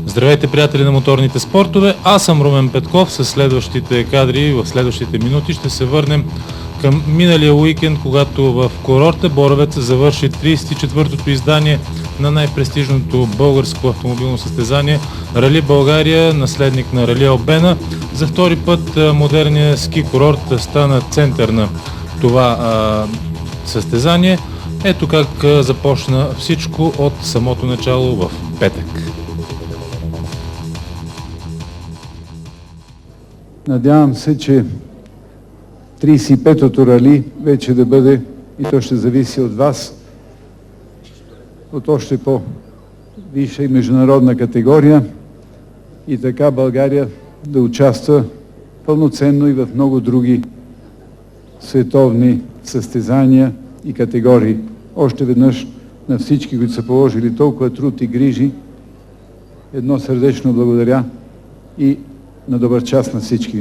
Здравейте, приятели на моторните спортове, аз съм Румен Петков. С следващите кадри в следващите минути ще се върнем към миналия уикенд, когато в курорта Боровец завърши 34-то издание на най-престижното българско автомобилно състезание Рали България, наследник на Рали Албена. За втори път модерният ски курорт стана център на това състезание. Ето как започна всичко от самото начало в петък. Надявам се, че 35-то рали вече да бъде, и то ще зависи от вас, от още по-висша и международна категория, и така България да участва пълноценно и в много други световни състезания и категории. Още веднъж на всички, които са положили толкова труд и грижи, едно сърдечно благодаря и на добър час на всички.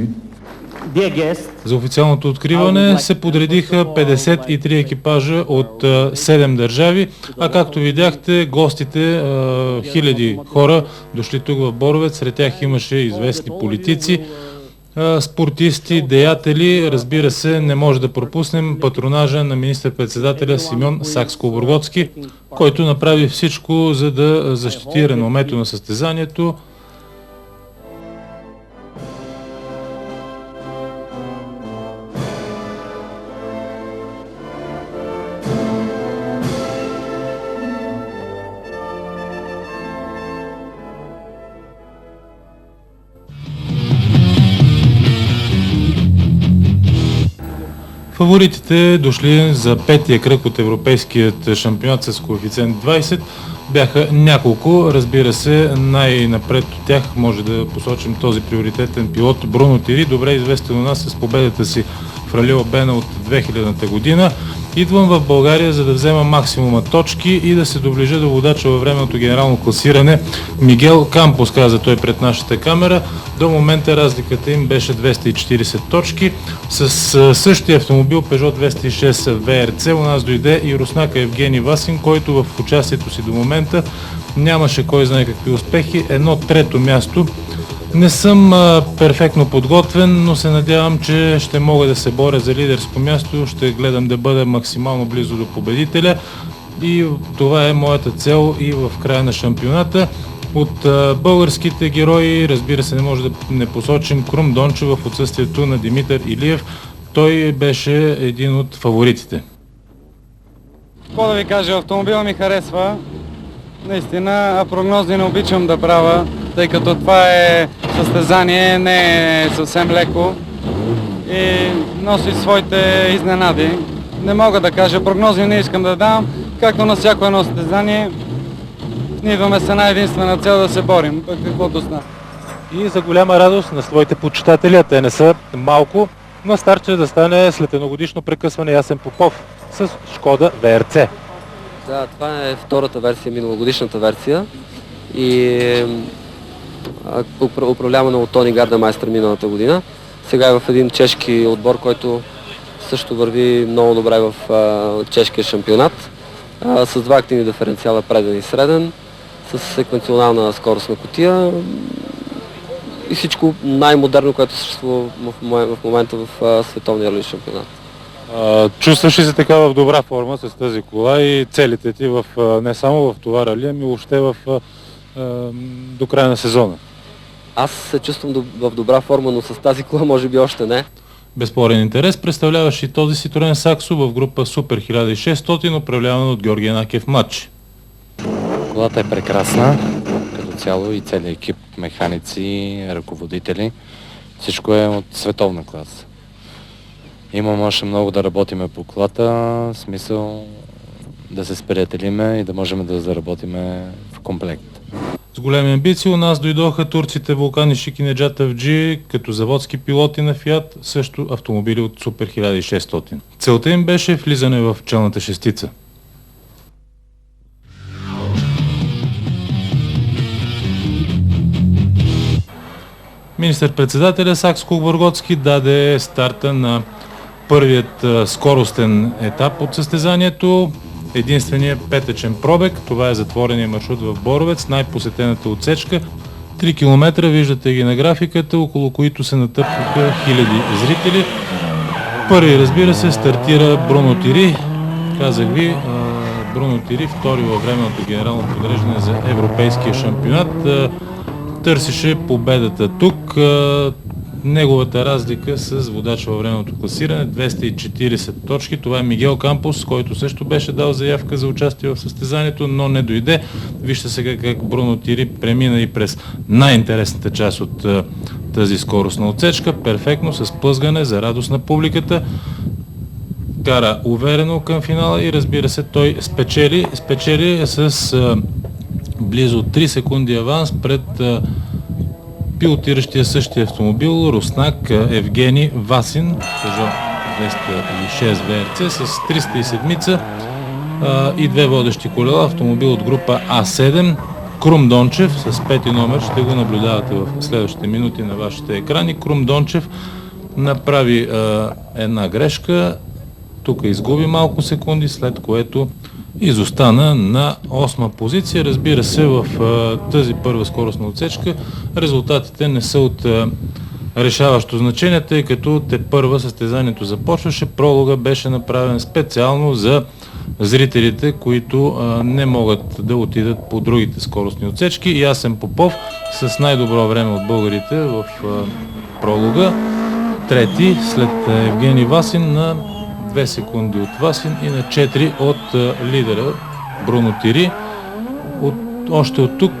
За официалното откриване се подредиха 53 екипажа от 7 държави, а както видяхте, гостите, хиляди хора дошли тук в Боровец, сред тях имаше известни политици, спортисти, деятели. Разбира се, не може да пропуснем патронажа на министър-председателя Симеон Сакскобургготски, който направи всичко, за да защити реномето на състезанието. Фаворитите, дошли за петия кръг от европейският шампионат с коефициент 20, бяха няколко. Разбира се, най-напред от тях може да посочим този приоритетен пилот Бруно Тири, добре известен у нас с победата си в Рали Албена от 2000-та година. Идвам в България, за да взема максимума точки и да се доближа до водача във временното генерално класиране Мигел Кампос, каза той пред нашата камера. До момента разликата им беше 240 точки. С същия автомобил Peugeot 206 VRC у нас дойде и руснака Евгений Васин, който в участието си до момента нямаше кой знае какви успехи. Едно трето място. Не съм перфектно подготвен, но се надявам, че ще мога да се боря за лидерско място. Ще гледам да бъда максимално близо до победителя и това е моята цел и в края на шампионата. От българските герои, разбира се, не може да не посочим Крум Дончев в отсъствието на Димитър Илиев. Той беше един от фаворитите. Какво да ви кажа, автомобила ми харесва. Наистина, прогнози не обичам да правя, тъй като това е състезание, не е съвсем леко и носи своите изненади. Не мога да кажа, прогнози не искам да дам, както на всяко едно състезание. Ние идваме с една единствена цел да се борим, пък каквото стане. И за голяма радост на своите почитатели, а те не са малко, на старт ще да стане след едногодишно прекъсване Ясен Попов с Шкода VRC. Да, това е втората версия, миналогодишната версия и управлявана от Тони Гардемайстър миналата година. Сега е в един чешки отбор, който също върви много добре в чешкия шампионат, с два активни диференциала, преден и среден, с секвенционална скоростна кутия и всичко най-модерно, което съществува в момента в световния рали шампионат. Чувстваш ли се така в добра форма с тази кола и целите ти не само в това рали, ами въобще до края на сезона? Аз се чувствам в добра форма, но с тази кола може би още не. Безспорен интерес представляваш и този Citroen Saxo в група Супер 1600, управлявана от Георги Накев Матч. Колата е прекрасна, като цяло и целият екип, механици, ръководители. Всичко е от световна класа. Имам още много да работиме по колата, в смисъл да се сприятелиме и да можем да заработиме в комплект. С големи амбиции у нас дойдоха турците Вулкан и Шикинеджат Авджи като заводски пилоти на Фиат, също автомобили от Супер 1600. Целта им беше влизане в челната шестица. Министър-председателя Сакскобургготски даде старта на първият скоростен етап от състезанието. Единственият петъчен пробег, това е затворения маршрут в Боровец, най-посетената отсечка. 3 км, виждате ги на графиката, около които се натъпваха хиляди зрители. Първи, разбира се, стартира Бруно Тири. Казах ви, Бруно Тири, втори във временното генерално подреждане за европейския шампионат. Търсеше победата тук. Неговата разлика с водач във временното класиране 240 точки. Това е Мигел Кампос, който също беше дал заявка за участие в състезанието, но не дойде. Вижте сега как Бруно Тири премина и през най-интересната част от тази скоростна отсечка. Перфектно, с плъзгане за радост на публиката. Кара уверено към финала и разбира се, той спечели с близо 3 секунди аванс пред пилотиращия същия автомобил руснак Евгений Васин, Peugeot 206 VRC с 307 и две водещи колела, автомобил от група А7. Крум Дончев с 5 номер, ще го наблюдавате в следващите минути на вашите екрани. Крум Дончев направи една грешка, тук изгуби малко секунди, след което изостана на 8-ма позиция. Разбира се, в тази първа скоростна отсечка резултатите не са от решаващо значение, тъй като тепърва състезанието започваше. Пролога беше направен специално за зрителите, които не могат да отидат по другите скоростни отсечки. Ясен Попов с най-добро време от българите в пролога. Трети след Евгений Васин, на 2 секунди от Васин и на 4 от лидера Бруно Тири. Още от тук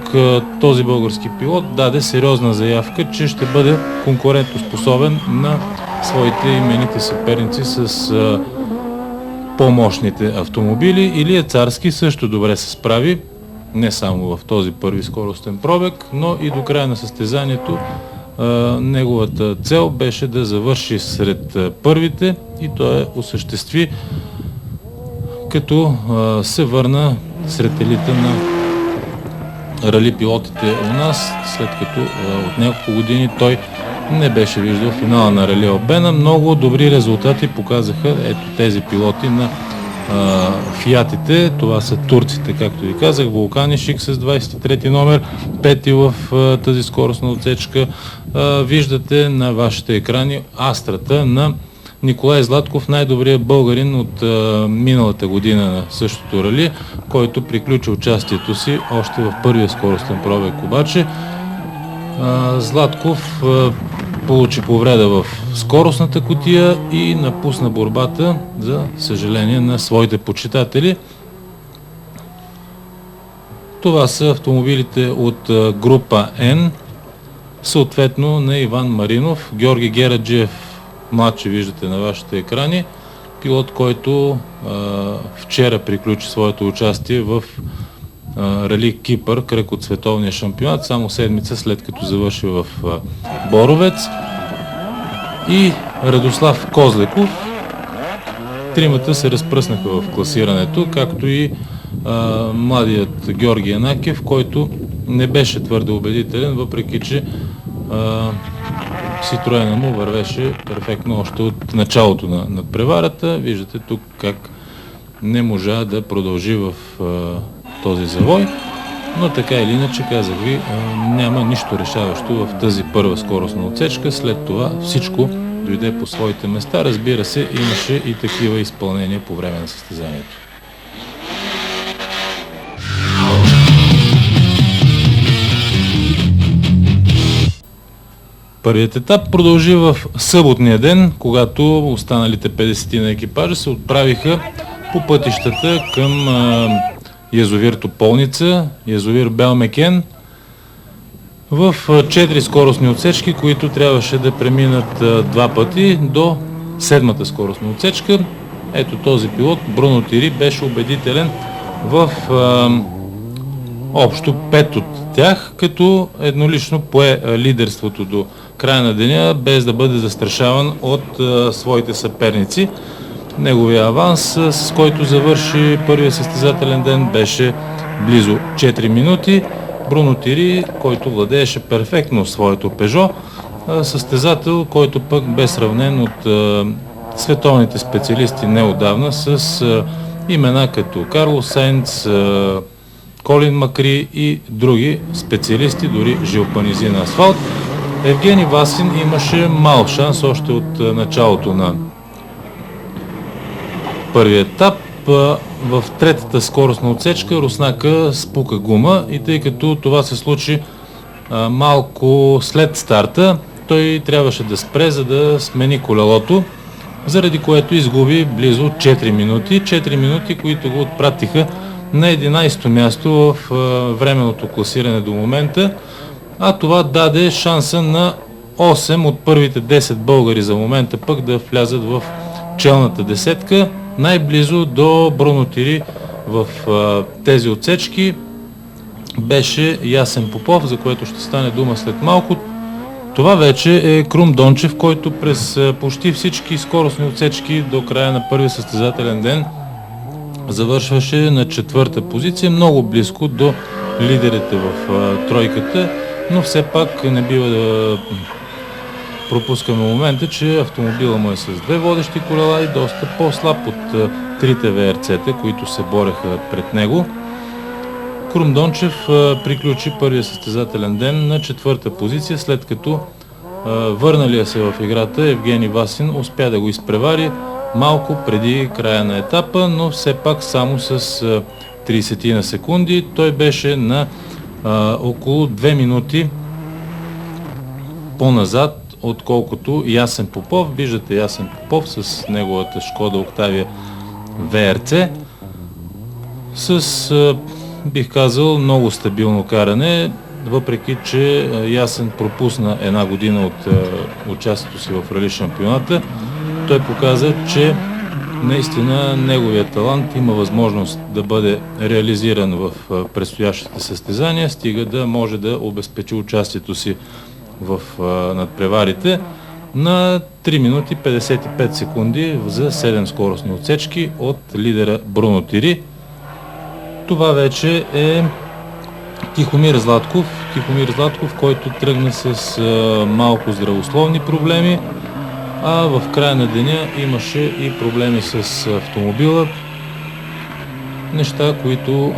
този български пилот даде сериозна заявка, че ще бъде конкурентоспособен на своите именити съперници с по-мощните автомобили. Илия Царски също добре се справи, не само в този първи скоростен пробег, но и до края на състезанието. Неговата цел беше да завърши сред първите и той осъществи, като се върна сред елита на рали пилотите у нас, след като от няколко години той не беше виждал финала на Рали Албена. Много добри резултати показаха тези пилоти на фиатите. Това са турците, както ви казах, Вулканишик с 23 номер, пети в тази скоростна отсечка. Виждате на вашите екрани Астрата на Николай Златков, най-добрият българин от миналата година на същото рали, който приключи участието си още в първия скоростен пробег. Обаче Златков получи повреда в скоростната кутия и напусна борбата, за съжаление на своите почитатели. Това са автомобилите от група N, съответно на Иван Маринов, Георги Гераджиев, младши, виждате на вашите екрани, пилот, който вчера приключи своето участие в Рали Кипър, кръг от световния шампионат, само седмица след като завърши в Боровец, и Радослав Козлеков. Тримата се разпръснаха в класирането, както и младият Георги Янакиев, който не беше твърде убедителен, въпреки че Ситроена му вървеше перфектно още от началото на надпреварата. Виждате тук как не можа да продължи в този завой, но така или иначе, казах ви, няма нищо решаващо в тази първа скоростна отсечка. След това всичко дойде по своите места. Разбира се, имаше и такива изпълнения по време на състезанието. Първият етап продължи в съботния ден, когато останалите 50 на екипажа се отправиха по пътищата към язовир Тополница, язовир Белмекен, в 4 скоростни отсечки, които трябваше да преминат 2 пъти до 7-та скоростна отсечка. Ето този пилот, Бруно Тири, беше убедителен в общо 5 от тях, като еднолично пое лидерството до края на деня, без да бъде застрашаван от своите съперници. Неговия аванс, с който завърши първия състезателен ден, беше близо 4 минути. Бруно Тири, който владееше перфектно своето Peugeot, състезател, който пък бе сравнен от световните специалисти неотдавна с имена като Карлос Сайнц, Колин Макри и други специалисти, дори жилпанизин на асфалт. Евгений Васин имаше мал шанс още от началото на първия етап. В третата скоростна отсечка Руснака спука гума и тъй като това се случи малко след старта, той трябваше да спре, за да смени колелото, заради което изгуби близо 4 минути. 4 минути, които го отпратиха на 11-то място в временното класиране до момента, а това даде шанса на 8 от първите 10 българи за момента пък да влязат в челната десетка. Най-близо до Бруно Тири в тези отсечки беше Ясен Попов, за което ще стане дума след малко. Това вече е Крум Дончев, който през почти всички скоростни отсечки до края на първия състезателен ден завършваше на 4-та позиция, много близко до лидерите в тройката, но все пак не бива да пропускаме момента, че автомобила му е с 2 водещи колела и доста по-слаб от трите ВРЦ-та, които се бореха пред него. Крум Дончев приключи първия състезателен ден на 4-та позиция, след като върналия се в играта Евгений Васин успя да го изпревари малко преди края на етапа, но все пак само с 30 на секунди. Той беше на около 2 минути по-назад, отколкото Ясен Попов. Виждате Ясен Попов с неговата Шкода Октавия ВРЦ с, бих казал, много стабилно каране, въпреки че Ясен пропусна една година от участието си в рали шампионата. Той показа, че наистина неговият талант има възможност да бъде реализиран в предстоящите състезания, стига да може да обезпечи участието си в надпреварите на 3 минути 55 секунди за 7 скоростни отсечки от лидера Бруно Тири. Това вече е Тихомир Златков, който тръгна с малко здравословни проблеми, а в края на деня имаше и проблеми с автомобила. Неща, които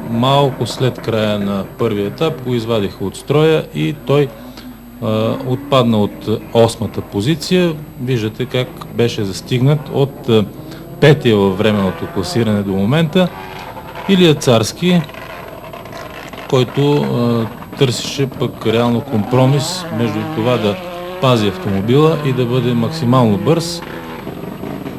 малко след края на първия етап го извадиха от строя и той отпадна от 8-та позиция. Виждате как беше застигнат от 5-я във временното класиране до момента Илия Царски, който търсеше пък реално компромис между това да пази автомобила и да бъде максимално бърз.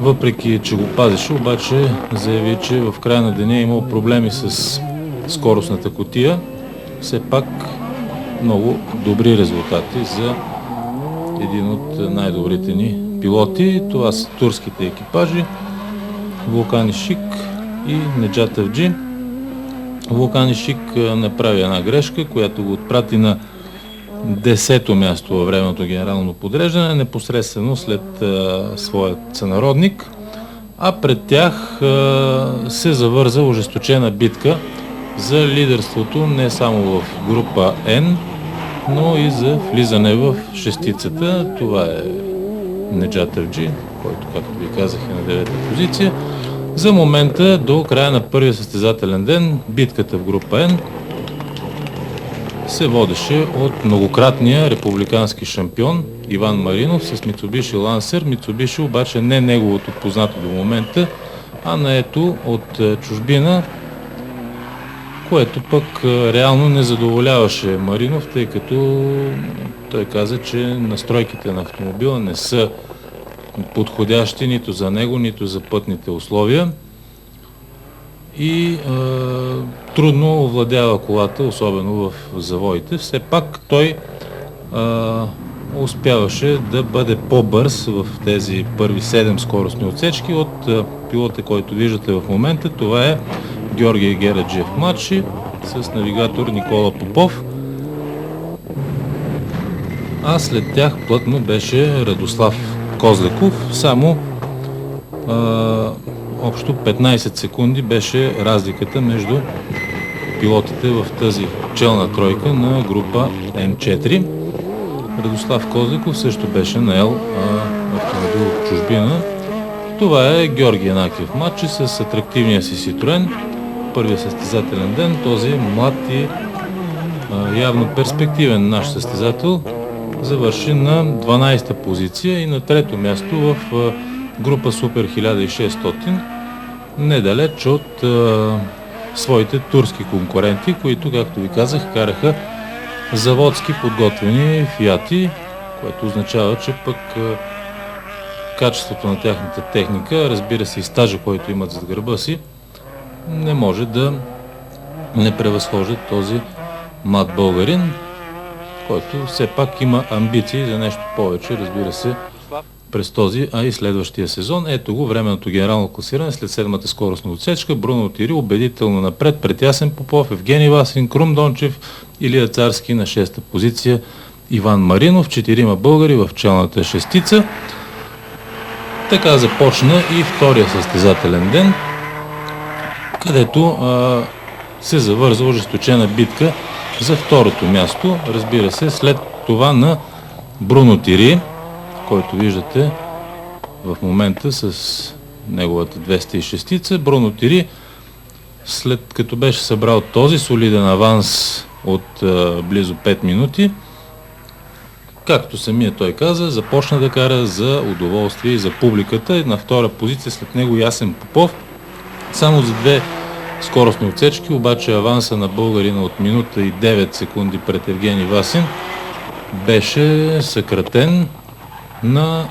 Въпреки че го пазеше, обаче заяви, че в края на деня е имал проблеми с скоростната кутия. Все пак много добри резултати за един от най-добрите ни пилоти. Това са турските екипажи Вулкан Ишик и Неджат Авджи. Вулкан Ишик направи една грешка, която го отпрати на 10-то място във временното генерално подреждане, непосредствено след своят сънародник, а пред тях се завърза ожесточена битка за лидерството не само в група N, но и за влизане в шестицата. Това е Неджат Авджи, който, както ви казах, е на 9-та позиция. За момента, до края на първия състезателен ден, битката в група N се водеше от многократния републикански шампион Иван Маринов с Mitsubishi Lancer. Mitsubishi обаче не неговото познато до момента, а наето от чужбина, което пък реално не задоволяваше Маринов, тъй като той каза, че настройките на автомобила не са подходящи нито за него, нито за пътните условия и трудно овладява колата, особено в завоите. Все пак той успяваше да бъде по-бърз в тези първи 7 скоростни отсечки от пилота, който виждате в момента. Това е Георгий Гераджиев младши с навигатор Никола Попов. А след тях плътно беше Радослав Козлеков. Само общо 15 секунди беше разликата между пилотите в тази челна тройка на група М4. Радослав Козлеков също беше наел автомобил от чужбина. Това е Георги Янакиев младши с атрактивния си Citroen. първия състезателен ден този млад и явно перспективен наш състезател завърши на 12-та позиция и на трето място в група Супер 1600, недалеч от своите турски конкуренти, които, както ви казах, караха заводски подготвени фиати, което означава, че пък качеството на тяхната техника, разбира се и стажа, който имат зад гърба си, не може да не превъзхожда този млад българин, който все пак има амбиции за нещо повече, разбира се, през този, а и следващия сезон. Ето го временното генерално класиране след седмата скоростна отсечка. Бруно Тири убедително напред пред Ясен Попов, Евгений Васин, Крум Дончев, Илия Царски на 6-та позиция, Иван Маринов, 4 българи в челната шестица. Така започна и втория състезателен ден, където се завърза ожесточена битка за второто място. Разбира се, след това на Бруно Тири, който виждате в момента с неговата 206-ца. Бруно Тири, след като беше събрал този солиден аванс от близо 5 минути, както самия той каза, започна да кара за удоволствие и за публиката. На втора позиция след него Ясен Попов. Само за 2 скоростни отсечки, обаче аванса на българина от минута и 9 секунди пред Евгений Васин беше съкратен на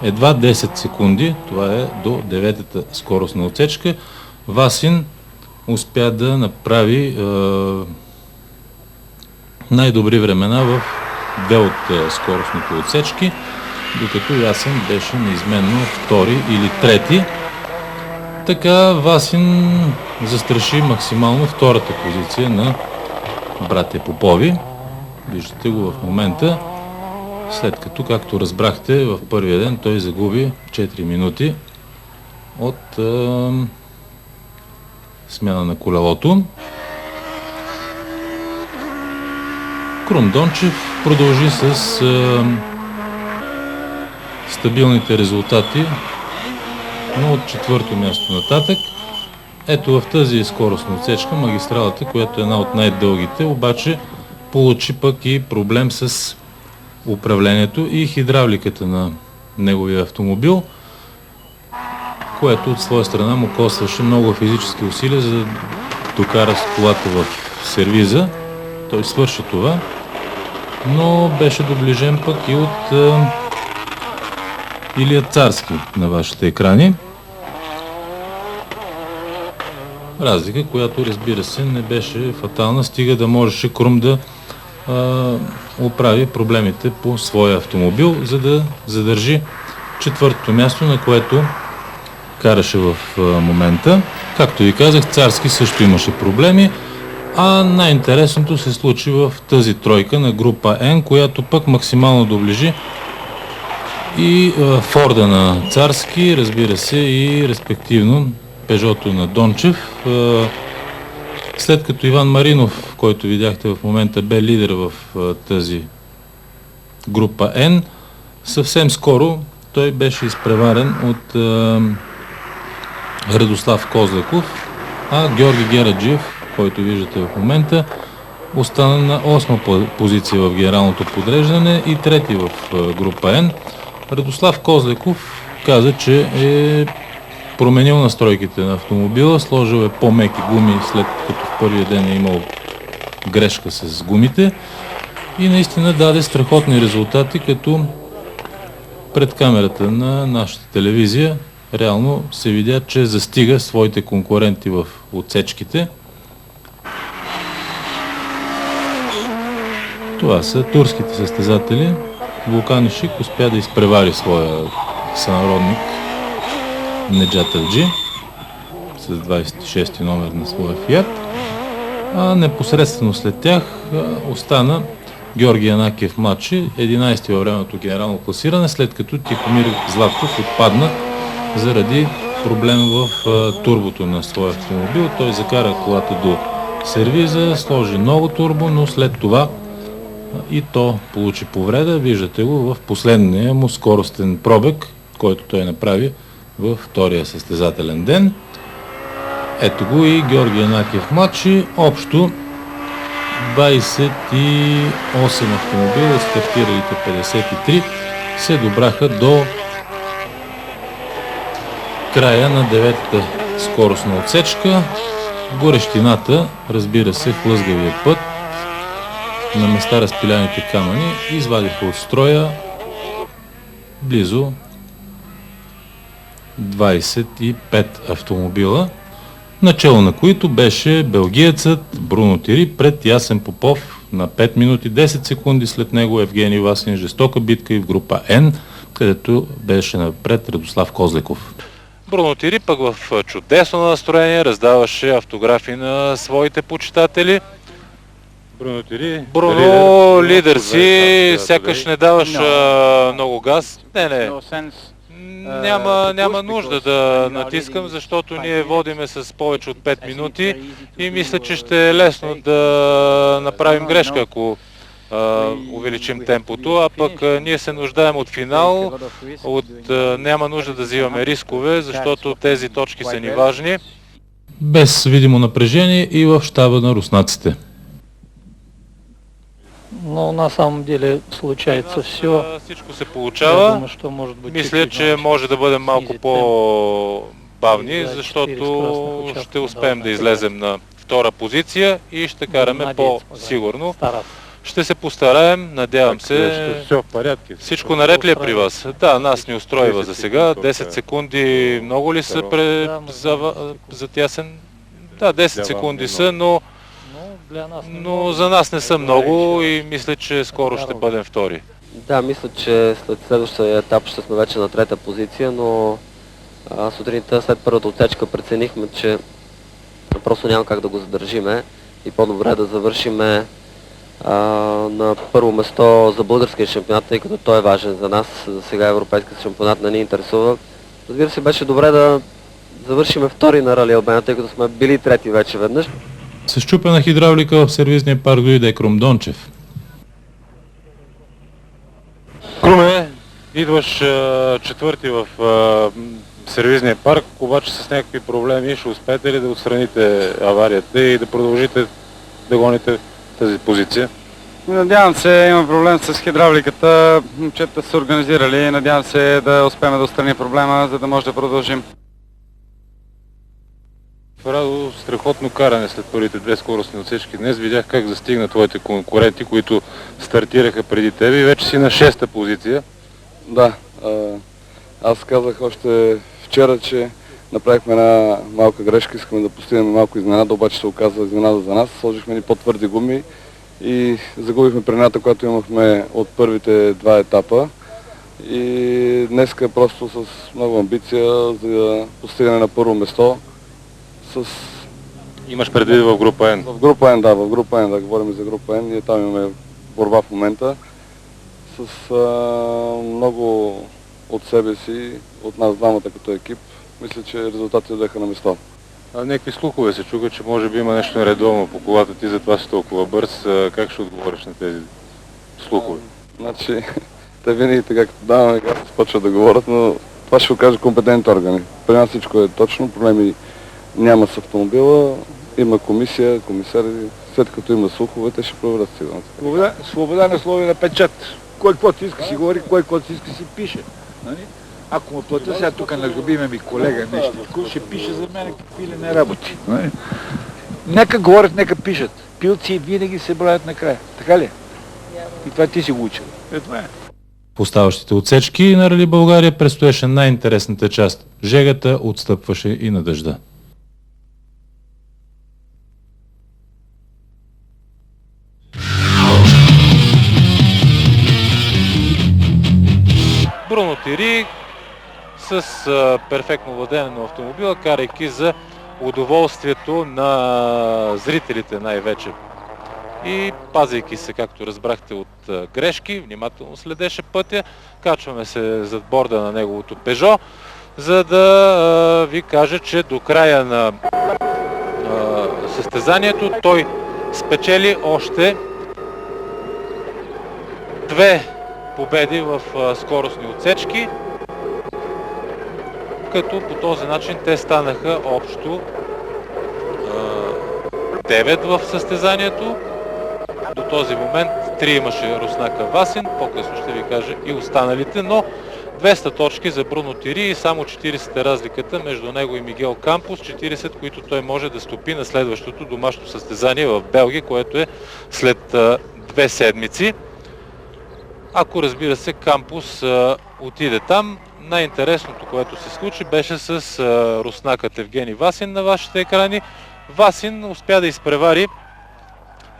едва 10 секунди. Това е до 9-та скоростна отсечка. Васин успя да направи най-добри времена в 2 от скоростните отсечки, докато Ясен беше неизменно втори или трети. Така Васин застраши максимално втората позиция на братя Попови. Виждате го в момента, след като, както разбрахте, в първия ден той загуби 4 минути от смяна на колелото. Крум Дончев продължи с стабилните резултати, но от 4-то място нататък. Ето в тази скоростна отсечка, магистралата, която е една от най-дългите, обаче получи пък и проблем с управлението и хидравликата на неговия автомобил, което от своя страна му костваше много физически усилия, за да докара с колата в сервиза. Той свърши това, но беше доближен пък и от Илия Царски на вашите екрани. Разлика, която, разбира се, не беше фатална, стига да можеше Крум да оправи проблемите по своя автомобил, за да задържи 4-то място, на което караше в момента. Както ви казах, Царски също имаше проблеми, а най-интересното се случи в тази тройка на група N, която пък максимално доближи и Форда на Царски, разбира се, и респективно Пежото на Дончев. След като Иван Маринов, който видяхте в момента, бе лидер в тази група N, съвсем скоро той беше изпреварен от Радослав Козлеков, а Георги Гераджиев, който виждате в момента, остана на 8-та позиция в генералното подреждане и трети в група N. Радослав Козлеков каза, че е променил настройките на автомобила, сложил е по-меки гуми, след като в първия ден е имал грешка с гумите и наистина даде страхотни резултати, като пред камерата на нашата телевизия реално се видя, че застига своите конкуренти в отсечките. Това са турските състезатели. Вулкан Ишик успя да изпревари своя сънародник Неджат Елджи с 26 номер на своя Фиат, а непосредствено след тях остана Георги Янакиев младши, 11-ти във времето генерално класиране, след като Тихомир Златков отпадна заради проблем в турбото на своя автомобил. Той закара колата до сервиза, сложи ново турбо, но след това и то получи повреда. Виждате го в последния му скоростен пробег, който той направи във втория състезателен ден. Ето го и Георги Янакиев младши. Общо 28 автомобила, стартиралите 53, се добраха до края на 9-та скоростна отсечка. Горещината, разбира се, хлъзгавия път, на места разпиляните камъни, извадиха от строя близо 25 автомобила, начало на които беше белгиецът Бруно Тири пред Ясен Попов на 5 минути 10 секунди, след него Евгений Васин, жестока битка и в група Н, където беше напред Радослав Козлеков. Бруно Тири пък в чудесно настроение раздаваше автографи на своите почитатели. Бруно лидер си, сякаш не даваш много газ. Не. Няма нужда да натискам, защото ние водиме с повече от 5 минути и мисля, че ще е лесно да направим грешка, ако увеличим темпото, а пък ние се нуждаем от финал, няма нужда да взимаме рискове, защото тези точки са ни важни. Без видимо напрежение и в щаба на руснаците. Но на самом деле случается все. Всичко се получава. Мисля, че може да бъдем малко по-бавни, защото ще успеем да излезем на втора позиция и ще караме по-сигурно. Ще се постараем, надявам се. Всичко наред ли е при вас? Да, нас ни устройва за сега. 10 секунди много ли са за Ясен? Да, 10 секунди са, но за нас не са много и мисля, че скоро ще бъдем втори. Да, мисля, че след следващия етап ще сме вече на трета позиция, но сутринта след първата отсечка преценихме, че просто няма как да го задържиме и по-добре да завършиме на първо место за българския шампионат, тъй като той е важен за нас. За сега европейския шампионат не ни интересува. Разбира се, беше добре да завършиме втори на Рали Албена, тъй като сме били трети вече веднъж. С счупена хидравлика в сервизния парк дойде Крум Дончев. Круме, идваш четвърти в сервизния парк, обаче с някакви проблеми. Ще успеете ли да отстраните аварията и да продължите да гоните тази позиция? Надявам се, има проблем с хидравликата. Момчета са организирали. Надявам се да успеем да отстраним проблема, за да може да продължим. Радо, страхотно каране след първите две скоростни отсечки. Днес видях как застигна твоите конкуренти, които стартираха преди тебе и вече си на 6-та позиция. Да, аз казах още вчера, че направихме една малка грешка, искаме да постигнем малко изненада, обаче се оказа изненада за нас. Сложихме ни по-твърди гуми и загубихме предната, която имахме от първите два етапа. И днеска просто с много амбиция за постигане на първо место. Имаш предвид в група N? В група N, да, в група N, да говорим за група N. Ние там имаме борба в момента с много от себе си, от нас двамата като екип. Мисля, че резултатите бяха на место. Някакви слухове се чуха, че може би има нещо нередовно по колата ти, затова си толкова бърз. Как ще отговориш на тези слухове? Значи, те винаги така като даваме газ, почват да говорят, но това ще го кажа компетентни органи. При нас всичко е точно, проблеми няма с автомобила, има комисия, комисари, след като има слухове, те ще проверят сигурно. Свобода на слово и на печат. Кой каквото иска си говори, кой каквото иска си пише. Нали? Ако му платя сега тук на любимия ми колега нещо, ще пише за мен какви ли не работи. Нали? Нека говорят, нека пишат. Пилци винаги се броят накрая. Така ли? И това ти си го учил. Това е. В оставащите отсечки на Рали България предстоеше най-интересната част. Жегата отстъпваше и на дъжда. Бруно Тири с перфектно владене на автомобила, карайки за удоволствието на зрителите най-вече. И пазейки се, както разбрахте, от грешки, внимателно следеше пътя. Качваме се зад борда на неговото Пежо, за да ви кажа, че до края на състезанието той спечели още две победи в скоростни отсечки, като по този начин те станаха общо 9 в състезанието. До този момент 3 имаше Руснака Васин, по-късно ще ви кажа и останалите, но 200 точки за Бруно Тири и само 40 е разликата между него и Мигел Кампус, 40, които той може да стопи на следващото домашно състезание в Белгия, което е след 2 седмици. Ако, разбира се, Кампус отиде там, най-интересното, което се случи, беше с руснакът Евгений Васин на вашите екрани. Васин успя да изпревари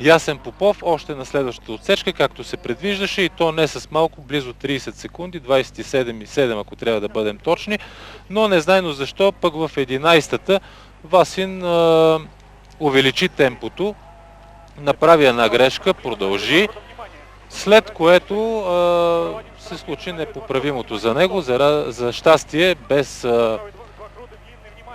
Ясен Попов още на следващата отсечка, както се предвиждаше, и то не с малко, близо 30 секунди, 27,7 ако трябва да бъдем точни, но незнайно защо пък в 11-та Васин увеличи темпото, направи една грешка, продължи, след което се случи непоправимото за него, за щастие без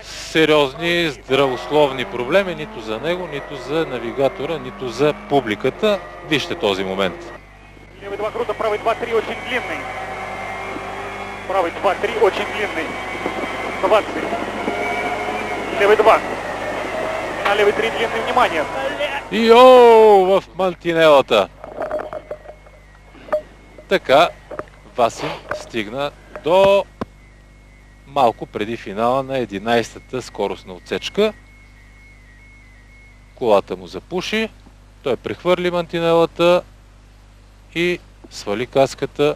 сериозни здравословни проблеми, нито за него, нито за навигатора, нито за публиката. Вижте този момент. Левый 2 круто, правый 2-3 очень длинный. Правый 2-3 очень длинный. 20. Левый 2. На левый 3 длинный, внимание. Йоу, в мантинелата. Така, Васин стигна до малко преди финала на 11-та скоростна отсечка. Колата му запуши, той прехвърли мантинелата и свали каската,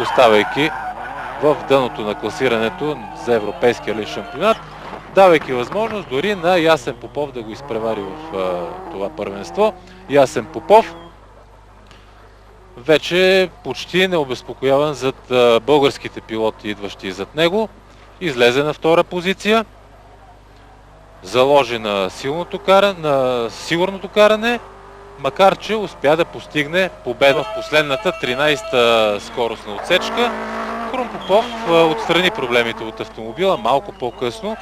оставайки в дъното на класирането за Европейския рали шампионат, давайки възможност дори на Ясен Попов да го изпревари в това първенство. Ясен Попов вече почти необезпокояван зад българските пилоти, идващи зад него, излезе на втора позиция, заложи на сигурното каране, макар че успя да постигне победа в последната 13-та скоростна отсечка. Крум Попов отстрани проблемите от автомобила малко по-късно.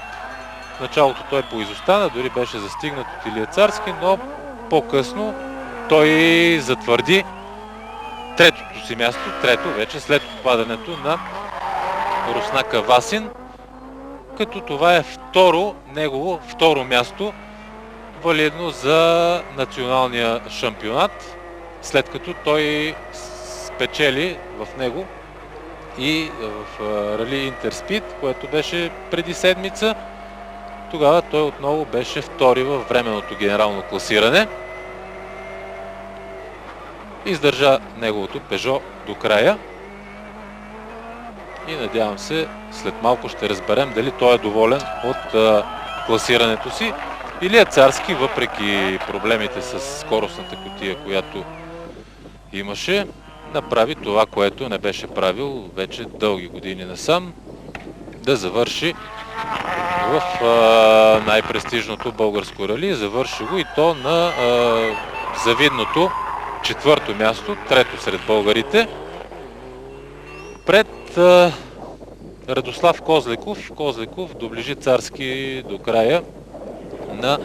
В началото той поизостана, дори беше застигнат от Илия Царски, но по-късно той затвърди третото си място, трето вече след попадането на Руснака Васин, като това е негово второ място, валидно за националния шампионат, след като той спечели в него и в рали Интерспид, което беше преди седмица. Тогава той отново беше втори във временното генерално класиране. Издържа неговото Пежо до края и надявам се след малко ще разберем дали той е доволен от класирането си. Илия Царски, въпреки проблемите с скоростната кутия, която имаше, направи това, което не беше правил вече дълги години насам, да завърши в най-престижното българско рали. Завърши го и то на завидното четвърто място, трето сред българите, пред Радослав Козлеков. Козлеков доближи Царски до края на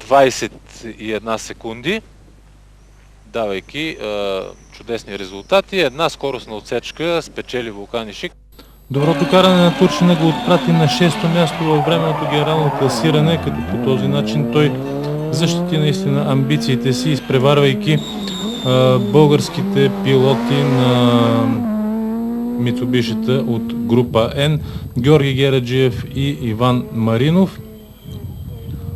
21 секунди, давайки чудесни резултати. Една скоростна отсечка спечели Вулкан Ишик. Доброто каране на Турчина го отпрати на 6-то място във временното генерално класиране, като по този начин той защити наистина амбициите си, изпреварвайки българските пилоти на Мицубишите от група N, Георги Гераджиев и Иван Маринов.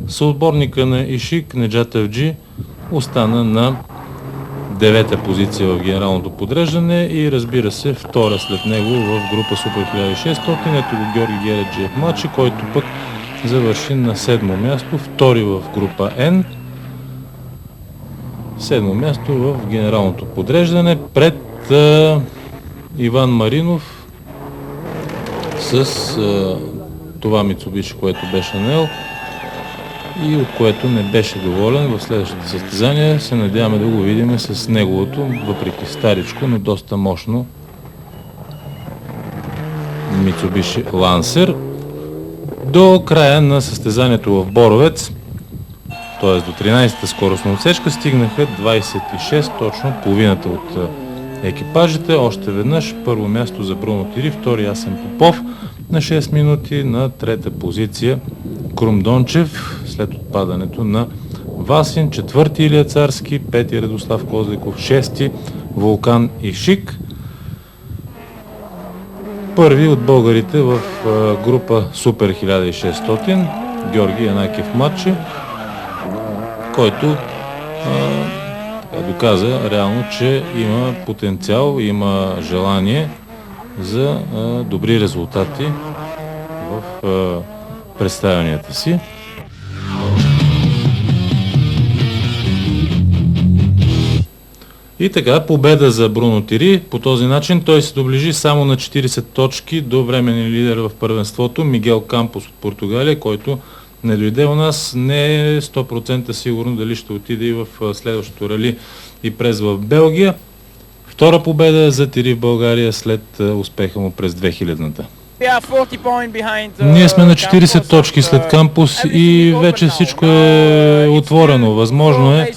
Съотборника на Ишик, Неджат Авджи, остана на 9-та позиция в генералното подреждане и разбира се втора след него в група Супер 1600. Ето го Георги Гераджиев младши, който пък завърши на 7-мо място, втори в група N. 7-мо място в генералното подреждане пред Иван Маринов с това Мицубиши, което беше наел и от което не беше доволен. В следващото състезание се надяваме да го видим с неговото, въпреки старичко, но доста мощно Мицубиши Лансер. До края на състезанието в Боровец, т.е. до 13-та скоростна отсечка, стигнаха 26, точно половината от екипажите. Още веднъж първо място за Бруно Тири, втори Ясен Попов на 6 минути, на трета позиция Крум Дончев, след отпадането на Васин, четвърти Илия Царски, пети Радослав Козликов, шести Вулкан Ишик. Първи от българите в група Супер 1600, Георги Янакиев Матче, който доказа реално, че има потенциал, има желание за добри резултати в представянията си. И така, победа за Бруно Тири. По този начин той се доближи само на 40 точки до временен лидер в първенството Мигел Кампос от Португалия, който не дойде у нас. Не е 100% сигурно дали ще отиде и в следващото рали и през в Белгия. Втора победа за Тири в България след успеха му през 2000-та. Ние сме на 40 точки след Кампус и вече всичко е отворено. Възможно е.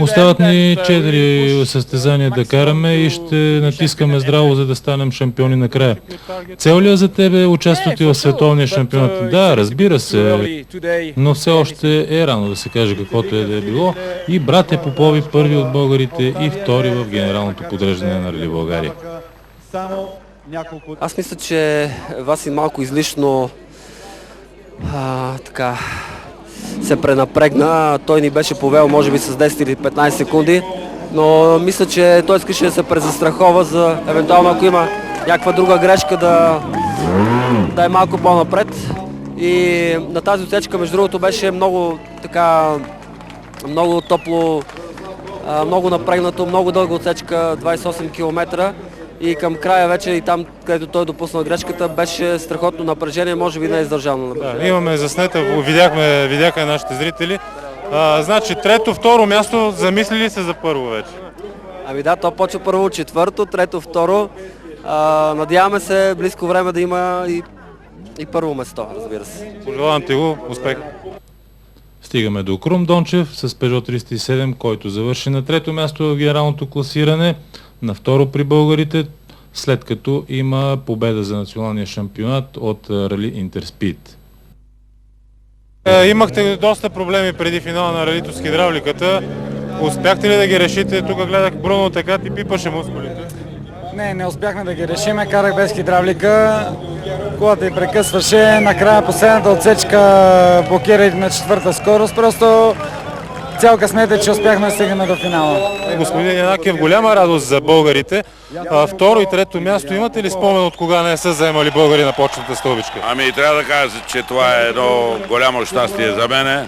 Остават ни 4 състезания да караме и ще натискаме здраво, за да станем шампиони накрая. Цел ли е за тебе участието в световния шампионат? Да, разбира се, но все още е рано да се каже каквото е да е било. И братя Попови, първи от българите и втори в генералното подреждане на Рали България. Аз мисля, че Васин малко излишно така се пренапрегна. Той ни беше повел може би с 10 или 15 секунди, но мисля, че той искаше да се презастрахова за евентуално ако има някаква друга грешка да е малко по-напред. И на тази отсечка, между другото, беше много така, много топло, много напрегнато, много дълга отсечка, 28 км. И към края вече и там, където той допуснал грешката, беше страхотно напрежение, може би не е издържано напрежение. Да, имаме заснета, видяха нашите зрители. Значи трето, второ място, замислили се за първо вече? Ами да, то почва първо, четвърто, трето, второ. Надяваме се близко време да има и първо место, разбира се. Пожелавам ти го, успех! Стигаме до Крум Дончев с Peugeot 307, който завърши на трето място в генералното класиране, на второ при българите, след като има победа за националния шампионат от Рали Интерспид. Имахте доста проблеми преди финала на ралито с хидравликата. Успяхте ли да ги решите? Тук гледах Бруно така ти пипаше мускулите. Не успяхме да ги решиме. Карах без хидравлика. Колата й прекъсваше. Накрая последната отсечка блокира на четвърта скорост. Просто цял късмет е, че успяхме да стигнем до финала. Господин Янакиев, голяма радост за българите. Второ и трето място, имате ли спомен от кога не са заемали българи на почетната стълбичка? Ами трябва да кажа, че това е едно голямо щастие за мене.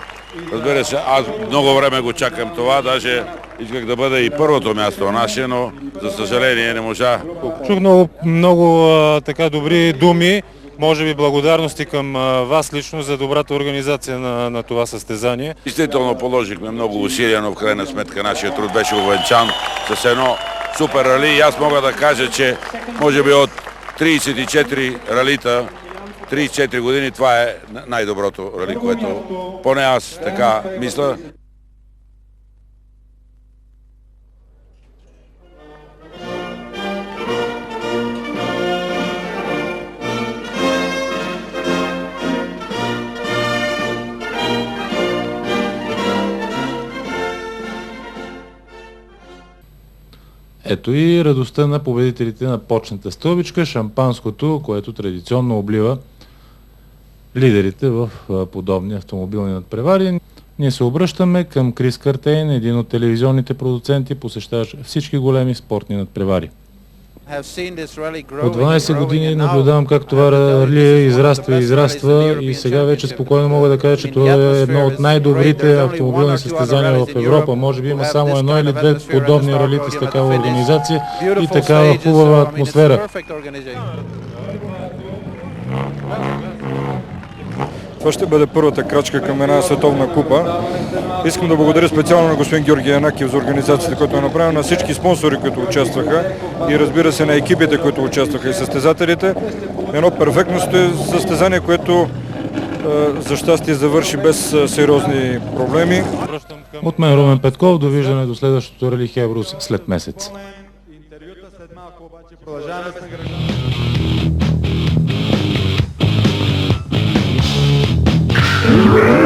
Разбира се, аз много време го чакам това, даже исках да бъде и първото място наше, но за съжаление не можа. Чух много така добри думи, може би благодарности към вас лично за добрата организация на това състезание. Действително положихме много усилия, но в крайна сметка нашия труд беше увенчан с едно супер рали и аз мога да кажа, че може би от 34 ралита, 34 години, това е най-доброто рали, което поне аз така мисля. Ето и радостта на победителите на почната стълбичка, шампанското, което традиционно облива лидерите в подобни автомобилни надпревари. Ние се обръщаме към Крис Картейн, един от телевизионните продуценти, посещаващ всички големи спортни надпревари. От 12 години наблюдавам как това рали израства и сега вече спокойно мога да кажа, че това е едно от най-добрите автомобилни състезания в Европа. Може би има само едно или две подобни ралите с такава организация и такава хубава атмосфера. Това ще бъде първата крачка към една световна купа. Искам да благодаря специално на господин Георги Янакиев за организацията, която е направена, на всички спонсори, които участваха и разбира се на екипите, които участваха и състезателите. Едно перфектно състезание, което за щастие завърши без сериозни проблеми. От мен Румен Петков, довиждане до следващото рали Хебрус след месец. Продължаваме с Thank you.